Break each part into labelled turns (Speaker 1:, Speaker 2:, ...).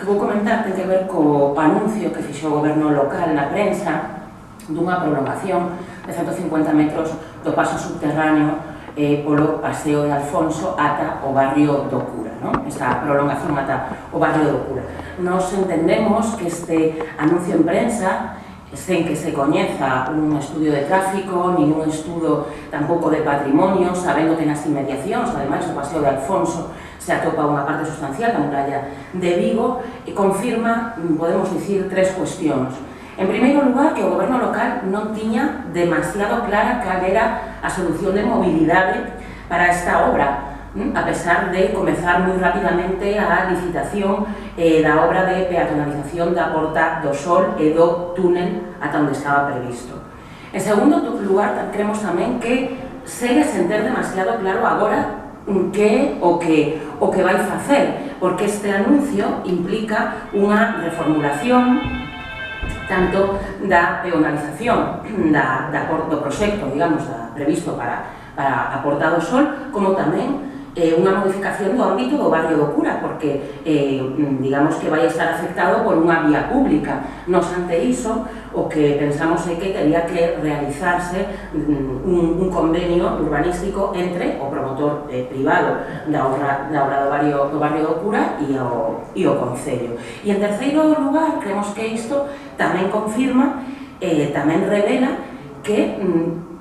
Speaker 1: vou comentar ten que ver co anuncio que fixo o goberno local na prensa dunha prolongación de 150 metros do paso subterráneo polo Paseo de Alfonso ata o barrio do Cura, esa prolongación ata o barrio do Cura. Nos entendemos que este anuncio en prensa, sen que se coñeza un estudio de tráfico, nin un estudo tampouco de patrimonio, sabendo que nas inmediacións, ademais do Paseo de Alfonso, se atopa unha parte sustancial da muralla de Vigo, e confirma, podemos dicir, tres cuestións. En primeiro lugar, que o goberno local non tiña demasiado clara cal era a solución de mobilidade para esta obra, a pesar de comezar moi rapidamente a licitación da obra de peatonalización da Porta do Sol e do túnel ata onde estaba previsto. En segundo lugar, creemos tamén que segue sen ter demasiado claro agora que o que vai facer, porque este anuncio implica unha reformulación tanto da peonalización do proxecto, digamos, previsto para a Porta do Sol, como tamén unha modificación do ámbito do barrio do Cura, porque digamos que vai estar afectado por unha vía pública. Nos ante iso, o que pensamos é que teria que realizarse un convenio urbanístico entre o promotor privado da obra do barrio do Cura e o Concello. E en terceiro lugar, creemos que isto tamén confirma, tamén revela que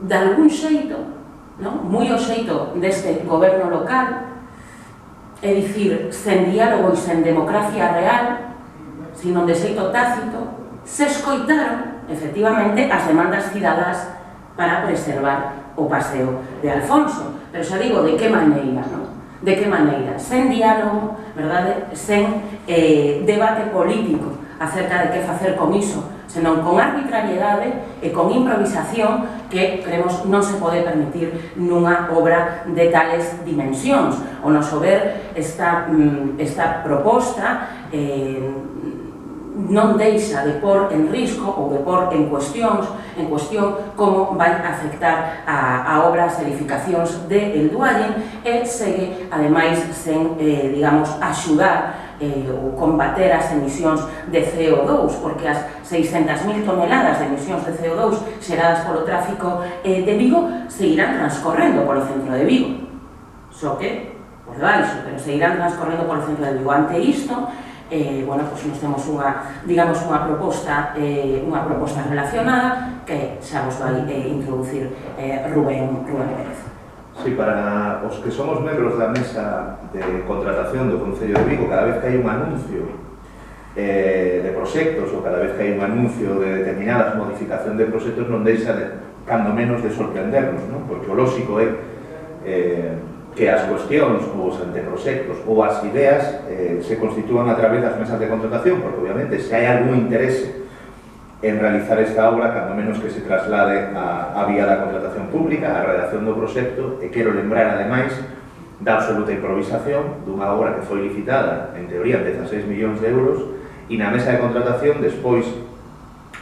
Speaker 1: de algún xeito, moi ao xeito deste goberno local, é dicir, sen diálogo e sen democracia real, sino de xeito tácito, se escoitaron, efectivamente, as demandas cidadás para preservar o Paseo de Alfonso. Pero xa digo, de que maneira, De que maneira? Sen diálogo, verdade? Sen debate político acerca de que facer con iso, senón con arbitrariedade e con improvisación que, creemos, non se pode permitir nunha obra de tales dimensións. O noso ver, esta proposta non deixa de pôr en risco ou de pôr en cuestión como vai afectar a obras e edificacións de El Duallen e segue, ademais, sen, digamos, axudar ou combater as emisións de CO2, porque as 600.000 toneladas de emisións de CO2 xeradas polo tráfico de Vigo seguirán transcorrendo polo centro de Vigo. Só que, por debaixo, pero seguirán transcorrendo polo centro de Vigo. Ante isto, bueno, pues nos temos unha proposta relacionada que xa vos vai introducir Rubén Pérez.
Speaker 2: Sí, para os que somos membros da mesa de contratación do Concello de Vigo, cada vez que hai un anuncio de proxectos ou cada vez que hai un anuncio de determinadas modificación de proxectos non deixa cando menos de sorprendernos, porque o lóxico é que as cuestións ou os anteproxectos ou as ideas se constitúan a través das mesas de contratación, porque obviamente se hai algún interese en realizar esta obra, cando menos que se traslade a vía da contratación pública, a redacción do proxecto, e quero lembrar, ademais, da absoluta improvisación dunha obra que foi licitada, en teoría, 16 millóns de euros, e na mesa de contratación, despois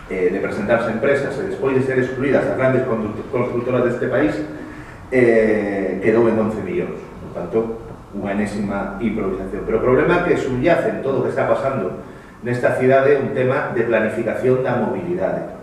Speaker 2: de presentarse empresas e despois de ser excluídas as grandes constructoras deste país, quedou en 11 millóns. Por tanto, unha enésima improvisación. Pero o problema é que subyace en todo o que está pasando nesta cidade un tema de planificación da mobilidade.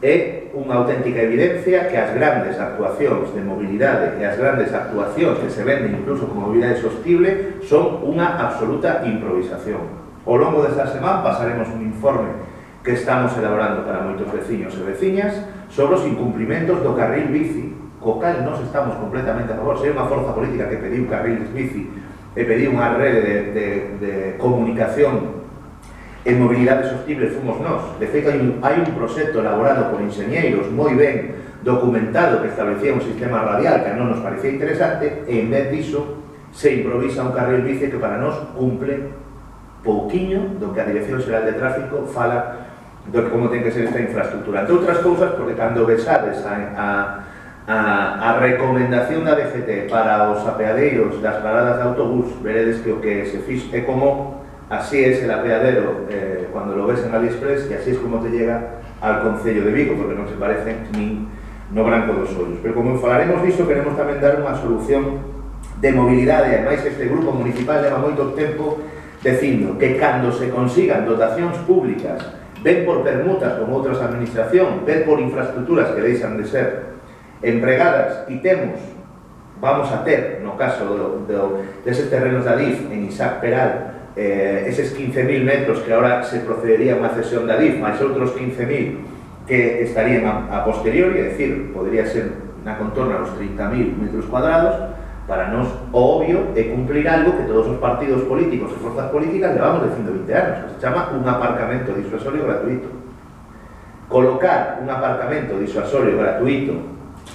Speaker 2: É unha auténtica evidencia que as grandes actuacións de mobilidade e as grandes actuacións que se venden incluso como mobilidade sostible son unha absoluta improvisación. Ao longo desta semana pasaremos un informe que estamos elaborando para moitos veciños e veciñas sobre os incumprimentos do carril bici, co cal nos estamos completamente a favor. Se é unha forza política que pediu carriles bici e pediu unha rede de comunicación en mobilidade sostible, fomos nós. De feito, hai un proxecto elaborado por enxeñeiros moi ben documentado que establecía un sistema radial que non nos parecía interesante, e en vez diso se improvisa un carril bici que para nós cumple pouquiño do que a Dirección Xeral de Tráfico fala do que como ten que ser esta infraestructura. Entre outras cousas, porque cando vexades a recomendación da DGT para os apeadeiros das paradas de autobús, veredes que o que se fixo é como así es el apeadero cuando lo ves en AliExpress, y así es como te llega al Concello de Vigo, porque non se parecen nin no branco dos ollos. Pero como falaremos disso, queremos tamén dar unha solución de mobilidade. Ademais, este grupo municipal leva moito tempo dicindo que cando se consigan dotacións públicas, ben por permutas con outras administracións, ben por infraestructuras que deixan de ser empregadas, e vamos a ter, no caso deses terrenos da DIF en Isaac Peral, eses 15.000 metros que ahora se procedería a unha cesión da DIF, máis outros 15.000 que estarían a posteriori, é dicir, podría ser na contorna dos 30.000 metros cuadrados. Para nós, o obvio é cumplir algo que todos os partidos políticos e forzas políticas levamos dicindo 20 anos, que se chama un aparcamento disuasorio gratuito. Colocar un aparcamento disuasorio gratuito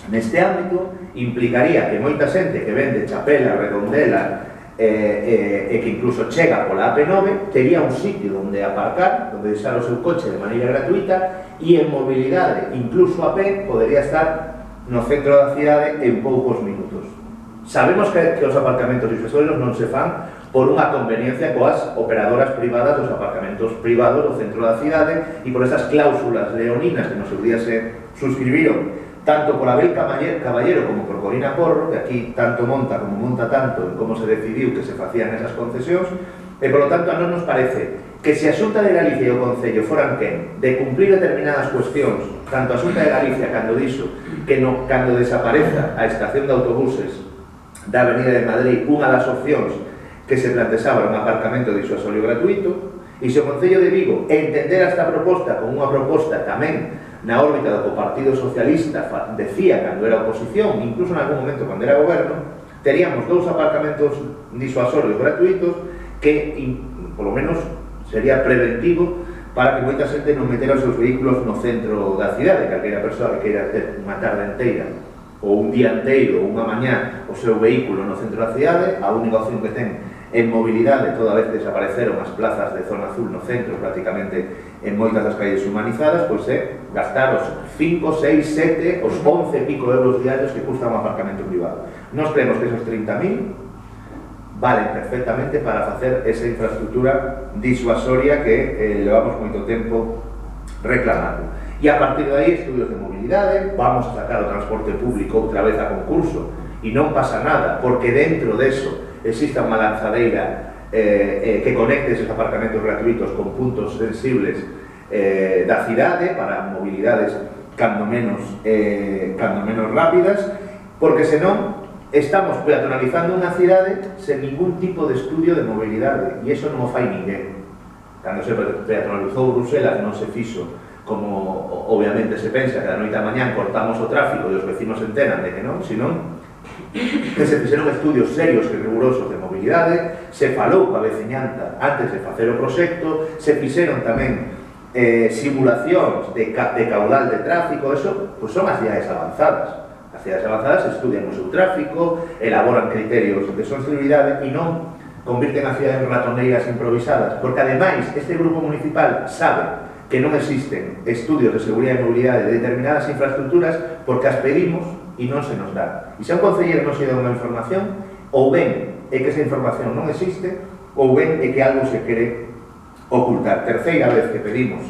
Speaker 2: neste ámbito implicaría que moita xente que vende Chapela, Redondela e que incluso chega pola AP9 tería un sitio onde aparcar, onde deixar o seu coche de maneira gratuita, e en mobilidade, incluso a pé, podería estar no centro da cidade en poucos minutos. Sabemos que os aparcamentos disuasorios non se fan por unha conveniencia coas operadoras privadas dos aparcamentos privados no centro da cidade e por esas cláusulas leoninas que no seu día se suscribiron tanto por Abel Caballero como por Corina Porro, que aquí tanto monta como monta tanto en como se decidiu que se facían esas concesións, e por lo tanto a non nos parece que se a Xunta de Galicia e o Concello foran quen de cumplir determinadas cuestións, tanto a Xunta de Galicia cando dixo que cando desapareza a estación de autobuses da Avenida de Madrid, unha das opcións que se plantexaba un aparcamento disuasorio gratuito, e se o Concello de Vigo entender esta proposta como unha proposta tamén na órbita do Partido Socialista decía cando era oposición, incluso en algún momento cando era goberno, teríamos 2 aparcamentos disuasorios gratuitos que, polo menos, sería preventivo para que moita xente non metera os seus vehículos no centro da cidade, que calquera persoa que queira ter unha tarde inteira ou un día inteiro ou unha mañá o seu vehículo no centro da cidade, a única opción que ten en mobilidade, toda vez desapareceron as plazas de zona azul no centro, prácticamente en moitas das calles humanizadas, pois é gastar os 5, 6, 7, os 11 e pico euros diarios que custa un aparcamento privado. Nos creemos que esos 30.000 valen perfectamente para facer esa infraestructura disuasoria que levamos moito tempo reclamando. E a partir de aí, estudios de mobilidade, vamos a sacar o transporte público outra vez a concurso, e non pasa nada, porque dentro deso exista unha lanzadeira que conecte esos aparcamentos gratuitos con puntos sensibles da cidade para mobilidades cando menos rápidas, porque senón estamos peatonalizando unha cidade sen ningún tipo de estudio de mobilidade, e iso non o fai ninguén. Cando se peatonalizou Bruselas non se fixo como obviamente se pensa, que da noite a mañán cortamos o tráfico e os vecinos se enteran de que non, senón que se fixeron estudios serios e rigurosos de mobilidade, se falou coa veciñanza antes de facer o proxecto, se fixeron tamén simulacións de caudal de tráfico, eso pois son as cidades avanzadas. As cidades avanzadas estudian o seu tráfico, elaboran criterios de sostenibilidade e non convirten as cidades en ratoneiras improvisadas, porque ademais este grupo municipal sabe que non existen estudios de seguridade e mobilidade de determinadas infraestructuras porque as pedimos e non se nos dá. E se a un concelleiro non se dá unha información, ou ben é que esa información non existe, ou ben é que algo se quere ocultar. Terceira vez que pedimos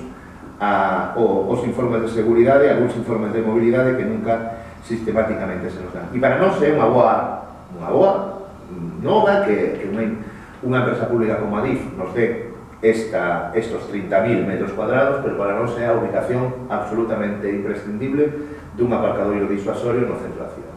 Speaker 2: os informes de seguridade, algúns informes de mobilidade que nunca sistemáticamente se nos dan. E para nós é unha boa nova que unha empresa pública como a DIF nos dé estos 30.000 metros cuadrados, pero para nós é a ubicación absolutamente imprescindible dun aparcadoiro disuasorio no centro da cidade.